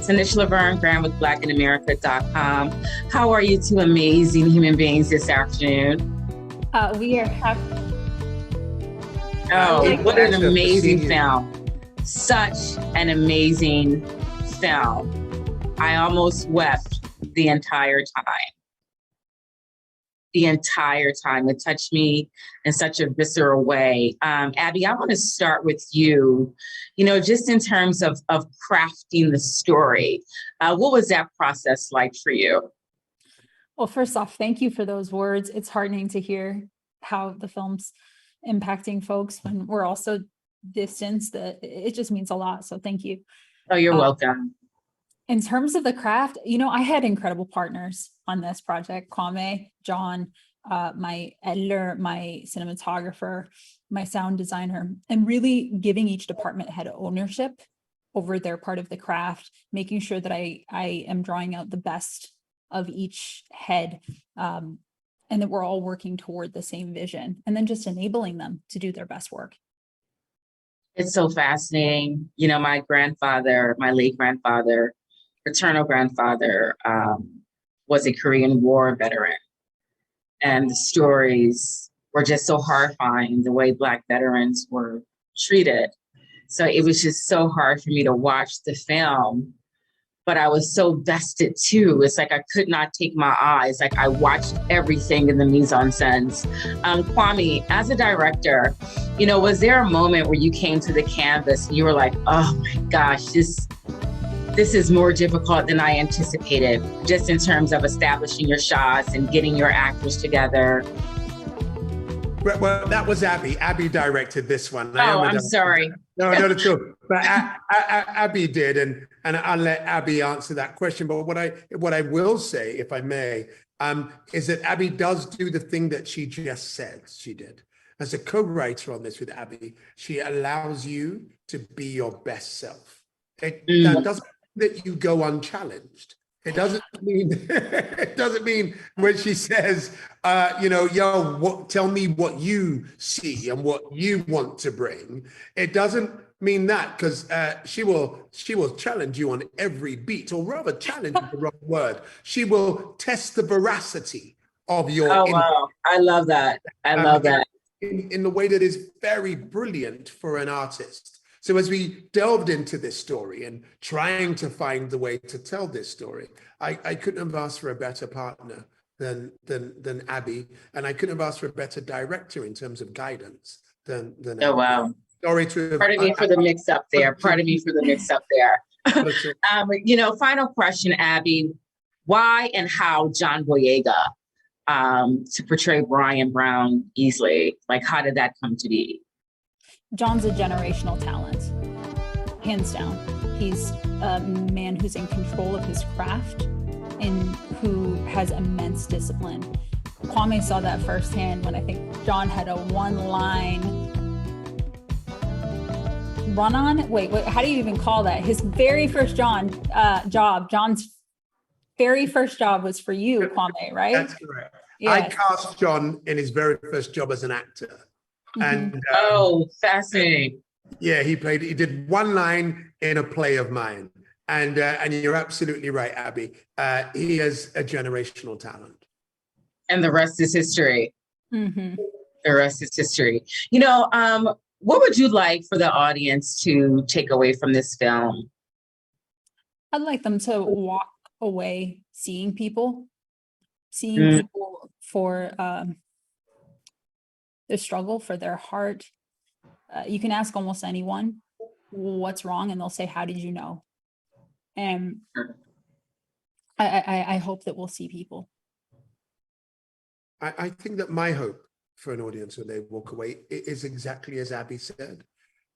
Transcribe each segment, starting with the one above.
Tanisha Laverne Graham with blackinamerica.com. How are you two amazing human beings this afternoon? We are happy. Oh, what an amazing film. Such an amazing film. I almost wept the entire time. It touched me in such a visceral way. Abby, I want to start with you, just in terms of crafting the story. What was that process like for you? Well, first off, thank you for those words. It's heartening to hear how the film's impacting folks when we're all so distanced. That it just means a lot. So thank you. Oh, you're welcome. In terms of the craft, I had incredible partners on this project. Kwame, John, my editor, my cinematographer, my sound designer, and really giving each department head ownership over their part of the craft, making sure that I am drawing out the best of each head, and that we're all working toward the same vision, and then just enabling them to do their best work. It's so fascinating. My grandfather, my late grandfather, paternal grandfather, was a Korean War veteran. And the stories were just so horrifying, the way Black veterans were treated. So it was just so hard for me to watch the film, but I was so vested too. It's like I could not take my eyes. Like I watched everything in the mise-en-scènes. Kwame, as a director, was there a moment where you came to the canvas and you were like, oh my gosh, this is more difficult than I anticipated, just in terms of establishing your shots and getting your actors together? Well, that was Abby. Abby directed this one. I'm sorry. No, not at all. But Abby did, and I'll let Abby answer that question. But what I will say, if I may, is that Abby does do the thing that she just said she did. As a co-writer on this with Abby, she allows you to be your best self. That doesn't mean that you go unchallenged. It doesn't mean when she says, tell me what you see and what you want to bring. It doesn't mean that, because she will challenge you on every beat, or rather challenge is the wrong word. She will test the veracity of your. Oh, wow. I love that. I love that. In the way that is very brilliant for an artist. So as we delved into this story and trying to find the way to tell this story, I couldn't have asked for a better partner than Abby, and I couldn't have asked for a better director in terms of guidance than Oh, Abby. wow. Sorry to Pardon me for the mix up there. Final question, Abby. Why and how John Boyega to portray Brian Brown Easley? Like, how did that come to be? John's a generational talent, hands down. He's a man who's in control of his craft and who has immense discipline. Kwame saw that firsthand when I think John had a one-line run-on. Wait, how do you even call that? His very first John's very first job was for you, Kwame, right? That's correct. Yeah. I cast John in his very first job as an actor. And fascinating. Yeah, he did one line in a play of mine. And you're absolutely right, Abby. He is a generational talent. And the rest is history. Mm-hmm. The rest is history. What would you like for the audience to take away from this film? I'd like them to walk away seeing people for their struggle, for their heart. You can ask almost anyone what's wrong, and they'll say, how did you know? And I hope that we'll see people. I think that my hope for an audience when they walk away is exactly as Abby said,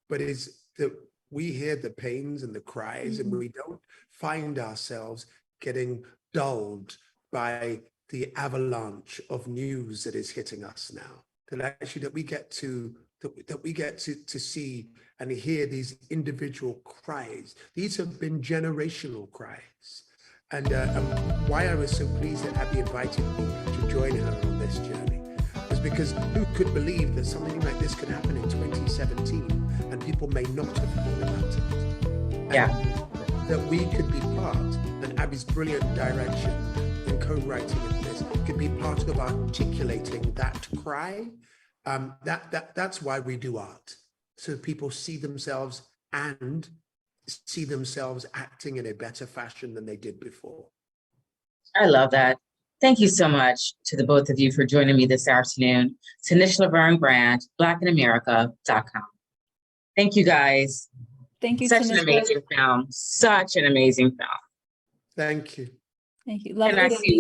but is that we hear the pains and the cries, and we don't find ourselves getting dulled by the avalanche of news that is hitting us now. That we get to see and hear these individual cries. These have been generational cries. And why I was so pleased that Abby invited me to join her on this journey was because who could believe that something like this could happen in 2017 and people may not have known about it? Yeah. that we could be part, and Abby's brilliant direction in co-writing of this could be part of articulating that cry. That's why we do art, so people see themselves and see themselves acting in a better fashion than they did before. I love that. Thank you so much to the both of you for joining me this afternoon. To Nish Laverne Grant, blackinamerica.com. Thank you guys. Thank you. Such an Tanisha. amazing film. Such an amazing film. Thank you. Thank you. And I Lovely to see